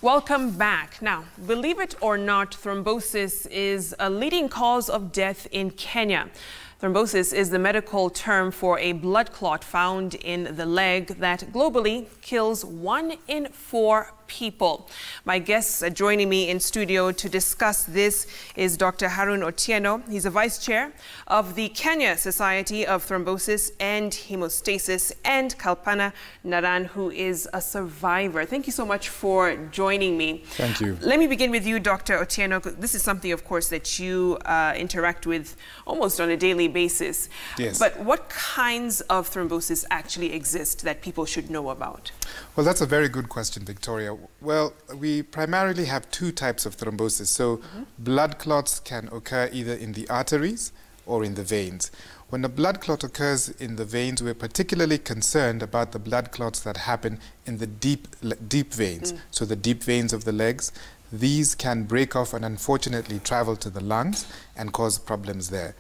Welcome back. Now, believe it or not, thrombosis is a leading cause of death in Kenya. Thrombosis is the medical term for a blood clot found in the leg that globally kills 1 in 4 people. My guests joining me in studio to discuss this is Dr. Harun Otieno. He's a vice chair of the Kenya Society of Thrombosis and Hemostasis, and Kalpana Naran, who is a survivor. Thank you so much for joining me. Thank you. Let me begin with you, Dr. Otieno. This is something, of course, that you interact with almost on a daily basis. Yes. But what kinds of thrombosis actually exist that people should know about? Well, that's a very good question, Victoria. Well, we primarily have 2 types of thrombosis. So blood clots can occur either in the arteries or in the veins. When a blood clot occurs in the veins, we're particularly concerned about the blood clots that happen in the deep veins. So the deep veins of the legs, these can break off and unfortunately travel to the lungs and cause problems there.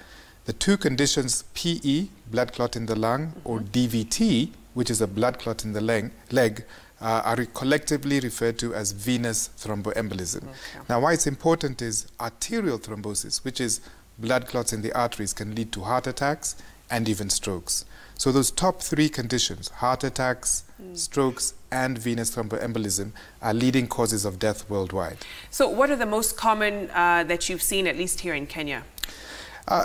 The 2 conditions, PE, blood clot in the lung, or DVT, which is a blood clot in the leg, are collectively referred to as venous thromboembolism. Okay. Now, why it's important is arterial thrombosis, which is blood clots in the arteries, can lead to heart attacks and even strokes. So those top 3 conditions, heart attacks, strokes, and venous thromboembolism, are leading causes of death worldwide. So what are the most common that you've seen, at least here in Kenya?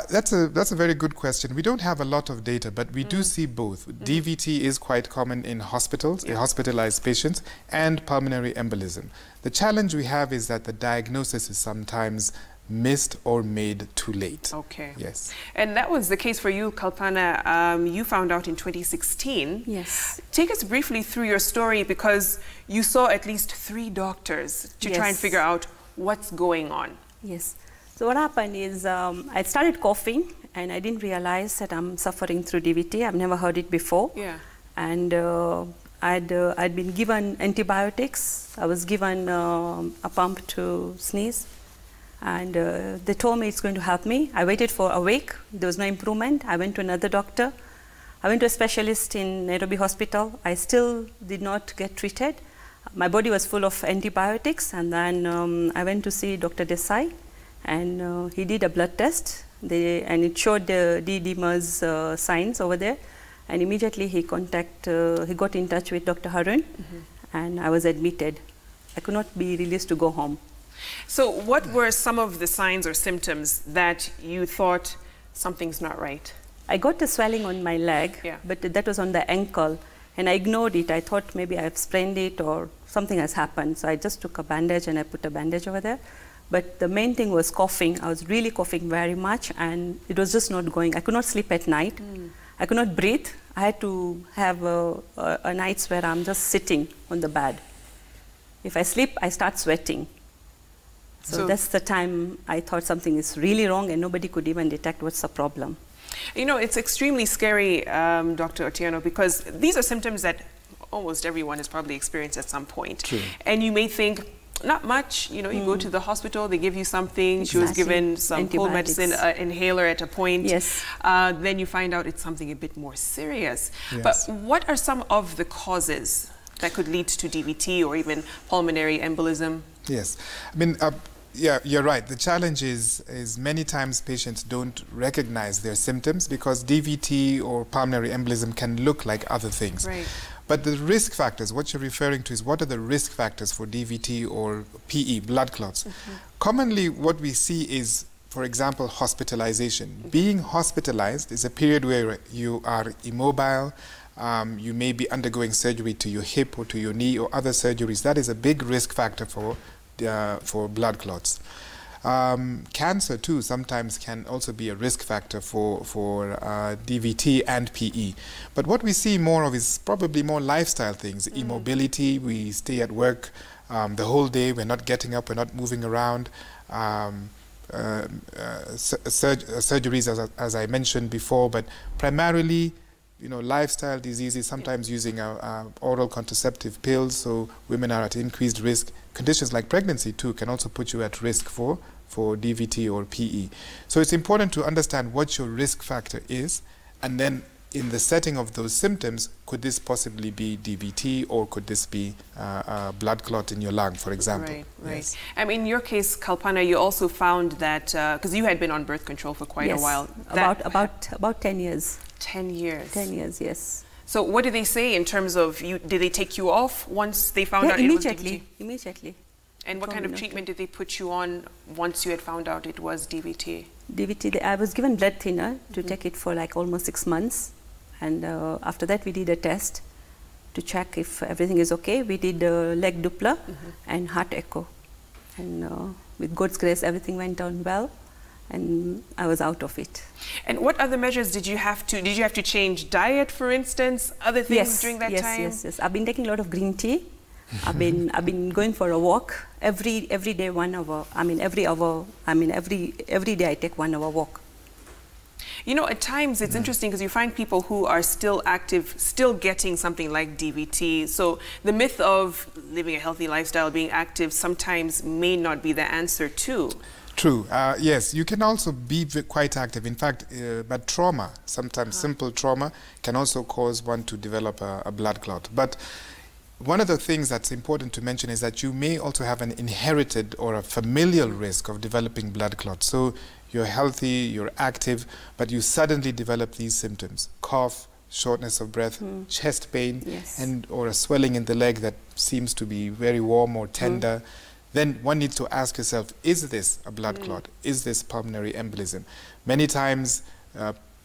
That's a very good question. We don't have a lot of data, but we do see both. DVT is quite common in hospitals, in hospitalized patients, and pulmonary embolism. The challenge we have is that the diagnosis is sometimes missed or made too late. Okay. Yes. And that was the case for you, Kalpana. You found out in 2016. Yes. Take us briefly through your story, because you saw at least 3 doctors to try and figure out what's going on. Yes. So what happened is I started coughing and I didn't realize that I'm suffering through DVT. I've never heard it before. Yeah. And I'd been given antibiotics. I was given a pump to sneeze. And they told me it's going to help me. I waited for a week. There was no improvement. I went to another doctor. I went to a specialist in Nairobi Hospital. I still did not get treated. My body was full of antibiotics. And then I went to see Dr. Desai. And he did a blood test, and it showed the D-dimer's signs over there. And immediately he got in touch with Dr. Harun, and I was admitted. I could not be released to go home. So what were some of the signs or symptoms that you thought something's not right? I got a swelling on my leg, but that was on the ankle. And I ignored it. I thought maybe I've sprained it or something has happened. So I just took a bandage and I put a bandage over there. But the main thing was coughing. I was really coughing very much, and it was just not going. I could not sleep at night. I could not breathe. I had to have a nights where I'm just sitting on the bed. If I sleep, I start sweating. So that's the time I thought something is really wrong, and nobody could even detect what's the problem. You know, it's extremely scary, Dr. Otieno, because these are symptoms that almost everyone has probably experienced at some point. True. And you may think, not much, you know, you go to the hospital, they give you something. Exactly. She was given some cold medicine, inhaler at a point. Yes. Then you find out it's something a bit more serious. Yes. But what are some of the causes that could lead to DVT or even pulmonary embolism? Yes. I mean, yeah, you're right. The challenge is many times patients don't recognize their symptoms because DVT or pulmonary embolism can look like other things. Right. But the risk factors, what you're referring to is what are the risk factors for DVT or PE, blood clots. Commonly what we see is, for example, hospitalization. Being hospitalized is a period where you are immobile, you may be undergoing surgery to your hip or to your knee or other surgeries. That is a big risk factor for blood clots. Cancer too sometimes can also be a risk factor for DVT and PE. But what we see more of is probably more lifestyle things. Immobility, we stay at work the whole day, we're not getting up, we're not moving around. Surgeries, as I mentioned before, but primarily, you know, lifestyle diseases, sometimes using oral contraceptive pills, so women are at increased risk. Conditions like pregnancy too can also put you at risk for DVT or PE. So it's important to understand what your risk factor is, and then in the setting of those symptoms, could this possibly be DVT, or could this be a blood clot in your lung, for example? Right, right. Yes. In your case, Kalpana, you also found that, because you had been on birth control for quite a while. About 10 years. 10 years. 10 years, yes. So what did they say in terms of you? Did they take you off once they found out it was DVT? Immediately. And what kind of treatment did they put you on once you had found out it was DVT? DVT, I was given blood thinner to take it for like almost 6 months. And after that, we did a test to check if everything is okay. We did a leg Doppler and heart echo. And with God's grace, everything went on well. And I was out of it. And what other measures did you have to? Did you have to change diet, for instance? Other things during that time? Yes. I've been taking a lot of green tea. I've been going for a walk every day, 1 hour. Every hour. Every day I take 1 hour walk. You know, at times it's interesting because you find people who are still active, still getting something like DVT. So the myth of living a healthy lifestyle, being active, sometimes may not be the answer too. True. Yes, you can also be quite active. In fact, but trauma, sometimes simple trauma, can also cause one to develop a blood clot. But one of the things that's important to mention is that you may also have an inherited or a familial risk of developing blood clots. So you're healthy, you're active, but you suddenly develop these symptoms: cough, shortness of breath, chest pain, or a swelling in the leg that seems to be very warm or tender. Then one needs to ask yourself, is this a blood clot? Is this pulmonary embolism? Many times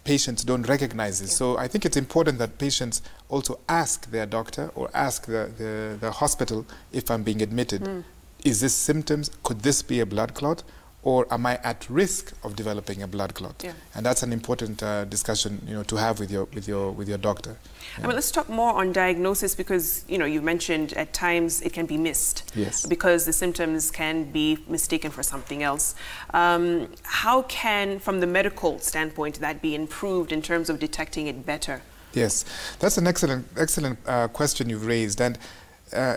patients don't recognize this. So I think it's important that patients also ask their doctor or ask the hospital, if I'm being admitted, is this symptoms? Could this be a blood clot? Or am I at risk of developing a blood clot? And that's an important discussion, to have with your doctor. Let's talk more on diagnosis, because you mentioned at times it can be missed. Yes. Because the symptoms can be mistaken for something else. How can, from the medical standpoint, that be improved in terms of detecting it better? Yes, that's an excellent question you've raised, and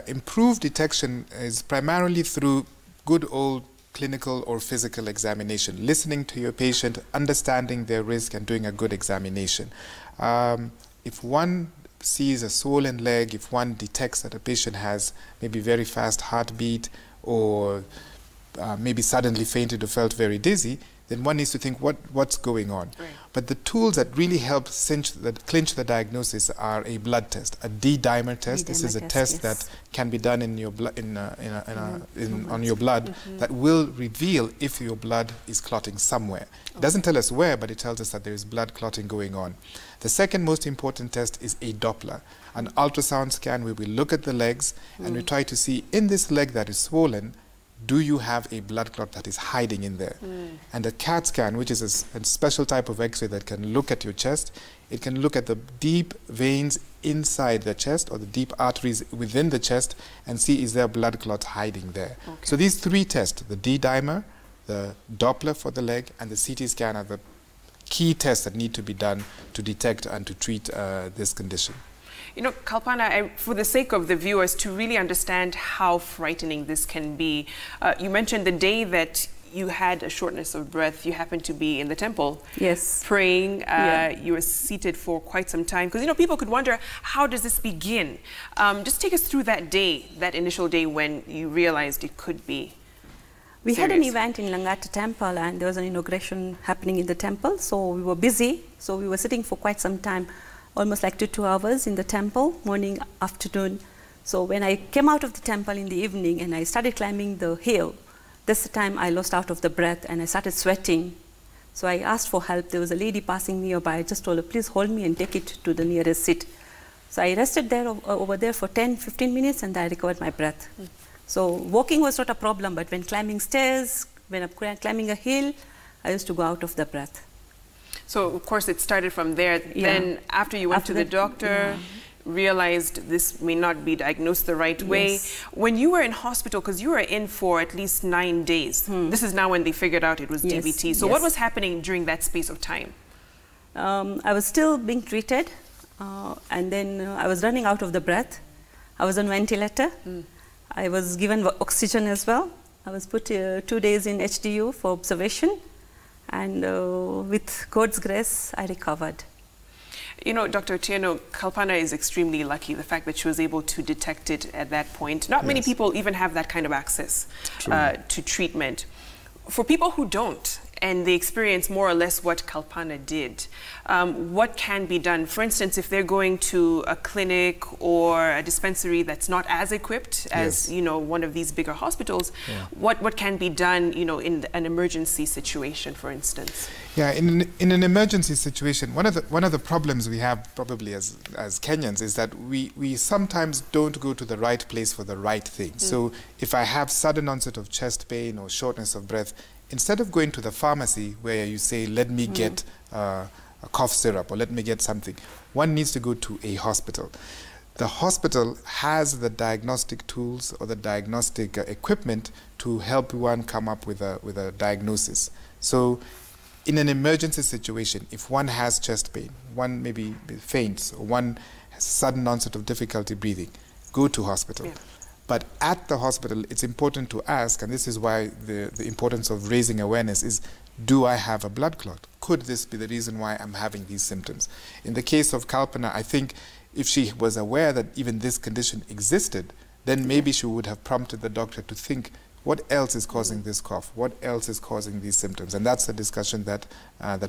improved detection is primarily through good old clinical or physical examination, listening to your patient, understanding their risk, and doing a good examination. If one sees a swollen leg, if one detects that a patient has maybe very fast heartbeat, or maybe suddenly fainted or felt very dizzy, then one needs to think what's going on. Right. But the tools that really help clinch the diagnosis are a blood test, a D-dimer test. This is a test that can be done in your blood, on your blood, that will reveal if your blood is clotting somewhere. It doesn't tell us where, but it tells us that there is blood clotting going on. The second most important test is a Doppler, an ultrasound scan where we look at the legs and we try to see, in this leg that is swollen, do you have a blood clot that is hiding in there? And a CAT scan, which is a special type of X-ray that can look at your chest, it can look at the deep veins inside the chest or the deep arteries within the chest and see, is there blood clot hiding there? So these three tests, the D-dimer, the Doppler for the leg, and the CT scan, are the key tests that need to be done to detect and to treat this condition. Kalpana, for the sake of the viewers, to really understand how frightening this can be, you mentioned the day that you had a shortness of breath, you happened to be in the temple. Yes. Praying. You were seated for quite some time. Because, people could wonder, how does this begin? Just take us through that day, that initial day when you realized it could be We serious. had an event in Langata temple, and there was an inauguration happening in the temple. So we were busy. So we were sitting for quite some time, almost like 2 hours in the temple, morning, afternoon. So when I came out of the temple in the evening and I started climbing the hill, this time I lost out of the breath and I started sweating. So I asked for help. There was a lady passing nearby. I just told her, please hold me and take it to the nearest seat. So I rested there over there for 10-15 minutes and I recovered my breath. So walking was not a problem, but when climbing stairs, when I'm climbing a hill, I used to go out of the breath. So, of course, it started from there. Then, after you went to the doctor, realized this may not be diagnosed the right way. When you were in hospital, because you were in for at least 9 days, this is now when they figured out it was DVT. So what was happening during that space of time? I was still being treated, and then I was running out of the breath. I was on ventilator. I was given oxygen as well. I was put 2 days in HDU for observation. And with God's grace, I recovered. You know, Dr. Tieno, Kalpana is extremely lucky, the fact that she was able to detect it at that point. Not many people even have that kind of access to treatment. For people who don't, and they experience more or less what Kalpana did, what can be done? For instance, if they're going to a clinic or a dispensary that's not as equipped as, you know, one of these bigger hospitals, what can be done, you know, in an emergency situation, for instance? Yeah, in an emergency situation, one of the problems we have probably as Kenyans is that we sometimes don't go to the right place for the right thing. So if I have sudden onset of chest pain or shortness of breath, instead of going to the pharmacy where you say, let me get a cough syrup or let me get something, one needs to go to a hospital. The hospital has the diagnostic tools or the diagnostic equipment to help one come up with a diagnosis. So in an emergency situation, if one has chest pain, one maybe faints, or one has sudden onset of difficulty breathing, go to hospital. Yeah. But at the hospital, it's important to ask, and this is why the importance of raising awareness is, do I have a blood clot? Could this be the reason why I'm having these symptoms? In the case of Kalpana, I think if she was aware that even this condition existed, then maybe she would have prompted the doctor to think, what else is causing this cough? What else is causing these symptoms? And that's a discussion that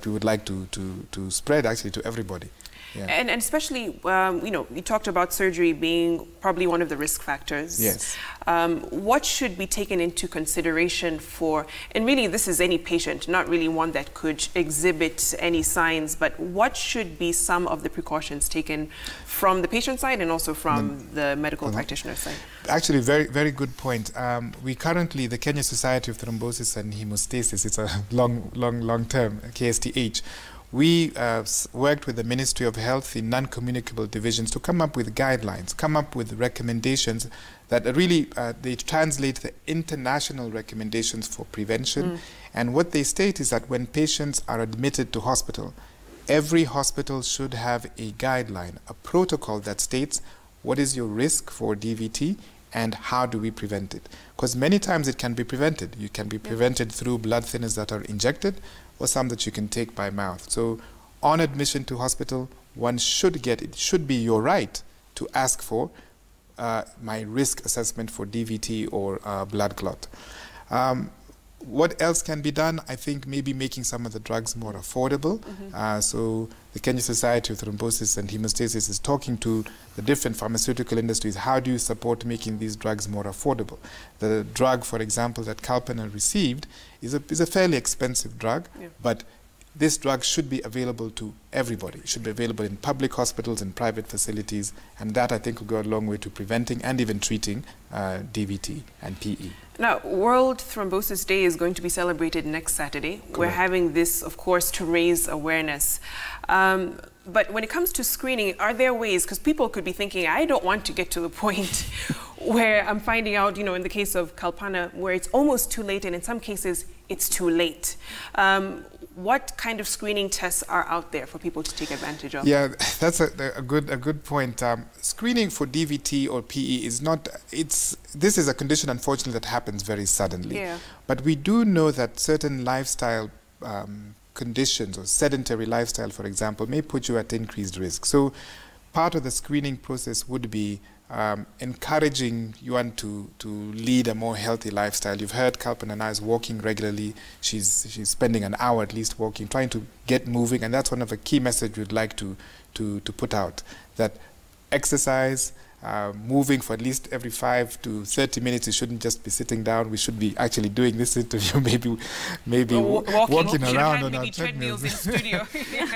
we would like to spread actually to everybody. Yeah. And especially, you know, you talked about surgery being probably one of the risk factors. Yes. What should be taken into consideration for, and really this is any patient, not really one that could exhibit any signs, but what should be some of the precautions taken from the patient side and also from the medical practitioner side? Actually, very, very good point. We currently, the Kenya Society of Thrombosis and Hemostasis, it's a long term, KSTH, we worked with the Ministry of Health in non-communicable divisions to come up with guidelines, come up with recommendations that really, they translate the international recommendations for prevention. And what they state is that when patients are admitted to hospital, every hospital should have a guideline, a protocol that states what is your risk for DVT and how do we prevent it. Because many times it can be prevented. You can be prevented through blood thinners that are injected, or some that you can take by mouth. So on admission to hospital, one should get, it should be your right to ask for my risk assessment for DVT or blood clot. What else can be done? I think maybe making some of the drugs more affordable. So the Kenya Society of Thrombosis and Hemostasis is talking to the different pharmaceutical industries. How do you support making these drugs more affordable? The drug, for example, that Kalpana received is a fairly expensive drug, but this drug should be available to everybody. It should be available in public hospitals and private facilities, and that I think will go a long way to preventing and even treating DVT and PE. Now, World Thrombosis Day is going to be celebrated next Saturday. Correct. We're having this, of course, to raise awareness. But when it comes to screening, are there ways, because people could be thinking, I don't want to get to the point where I'm finding out, you know, in the case of Kalpana, where it's almost too late, and in some cases, it's too late. What kind of screening tests are out there for people to take advantage of? Yeah, that's a good point. Screening for DVT or PE is not, this is a condition, unfortunately, that happens very suddenly. Yeah. But we do know that certain lifestyle conditions or sedentary lifestyle, for example, may put you at increased risk. So part of the screening process would be encouraging you to lead a more healthy lifestyle. You've heard Kalpana and I is walking regularly. She's spending an hour at least walking, trying to get moving, and that's one of the key messages we'd like to put out, that exercise, moving for at least every 5 to 30 minutes. You shouldn't just be sitting down. We should be actually doing this interview, maybe walking around on our treadmills in studio.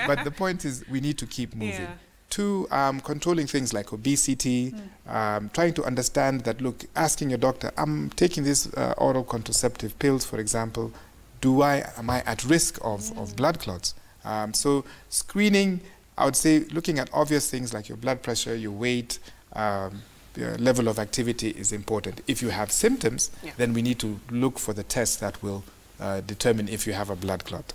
But the point is, we need to keep moving. Yeah. 2, controlling things like obesity, trying to understand that, look, asking your doctor, I'm taking these oral contraceptive pills, for example, am I at risk of blood clots? So screening, I would say, looking at obvious things like your blood pressure, your weight, your level of activity is important. If you have symptoms, then we need to look for the test that will determine if you have a blood clot.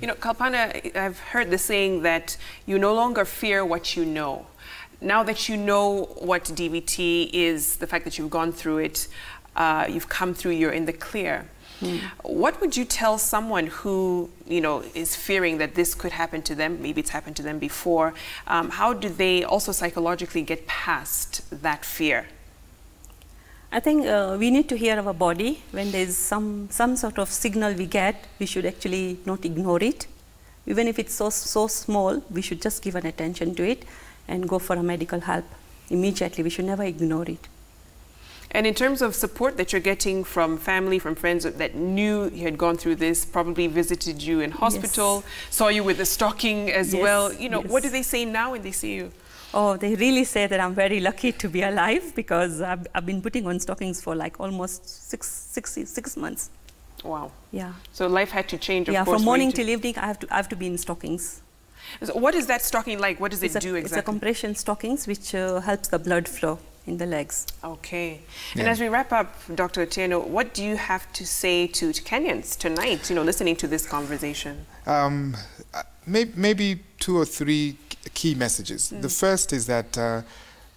You know, Kalpana, I've heard the saying that you no longer fear what you know. Now that you know what DVT is, the fact that you've gone through it, you've come through, you're in the clear. What would you tell someone who, you know, is fearing that this could happen to them? Maybe it's happened to them before. How do they also psychologically get past that fear? I think we need to hear our body. When there's some sort of signal we get, we should actually not ignore it. Even if it's so small, we should just give an attention to it and go for a medical help immediately. We should never ignore it. And in terms of support that you're getting from family, from friends that knew you had gone through this, probably visited you in hospital, saw you with a stocking as well, you know, what do they say now when they see you? Oh, they really say that I'm very lucky to be alive, because I've been putting on stockings for like almost six months. Wow. Yeah. So life had to change, of course. Yeah, from morning till evening, I have to be in stockings. So what is that stocking like? What does it do exactly? It's a compression stockings which helps the blood flow in the legs. Okay. Yeah. And as we wrap up, Dr. Otieno, what do you have to say to Kenyans tonight, you know, listening to this conversation? Maybe 2 or 3 key messages. The first is that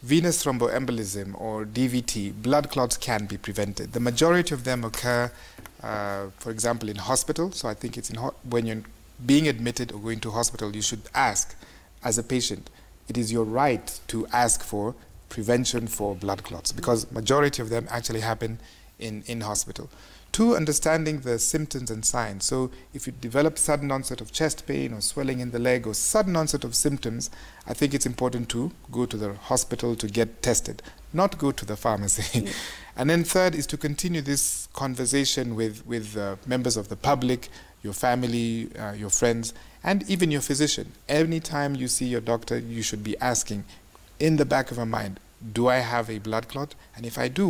venous thromboembolism, or DVT, blood clots can be prevented. The majority of them occur, for example, in hospital. So I think it's when you're being admitted or going to hospital, you should ask as a patient. It is your right to ask for prevention for blood clots, because majority of them actually happen in hospital. 2, understanding the symptoms and signs. So if you develop sudden onset of chest pain or swelling in the leg or sudden onset of symptoms, I think it's important to go to the hospital to get tested, not go to the pharmacy. And then 3rd is to continue this conversation with members of the public, your family, your friends, and even your physician. Anytime you see your doctor, you should be asking in the back of your mind, do I have a blood clot? And if I do,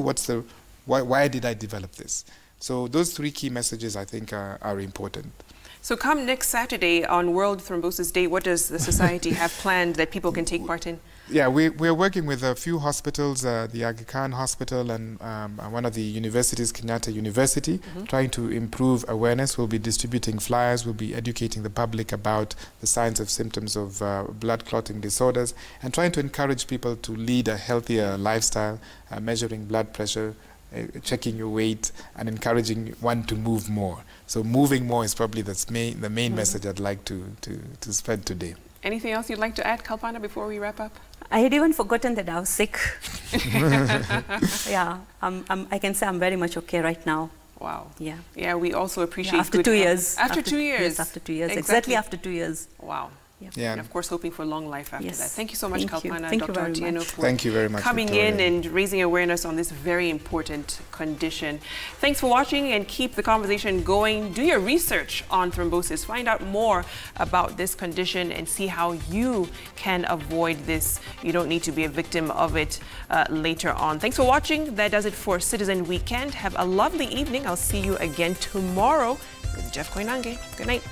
why did I develop this? So those 3 key messages, I think, are important. So come next Saturday on World Thrombosis Day, what does the society have planned that people can take part in? Yeah, we're working with a few hospitals, the Aga Khan Hospital and one of the universities, Kenyatta University, trying to improve awareness. We'll be distributing flyers, we'll be educating the public about the signs of symptoms of blood clotting disorders, and trying to encourage people to lead a healthier lifestyle, measuring blood pressure, checking your weight, and encouraging one to move more. So moving more is probably the main message I'd like to spread today. Anything else you'd like to add, Kalpana, before we wrap up? I had even forgotten that I was sick. Yeah, I can say I'm very much okay right now. Wow. Yeah. Yeah, we also appreciate after 2 years. After 2 years? Yes, after 2 years. Exactly after 2 years. Wow. Yeah. And of course, hoping for long life after that. Thank you so much, Kalpana, Dr. Otieno, for coming in and raising awareness on this very important condition. Thanks for watching, and keep the conversation going. Do your research on thrombosis. Find out more about this condition and see how you can avoid this. You don't need to be a victim of it later on. Thanks for watching. That does it for Citizen Weekend. Have a lovely evening. I'll see you again tomorrow with Jeff Koinange. Good night.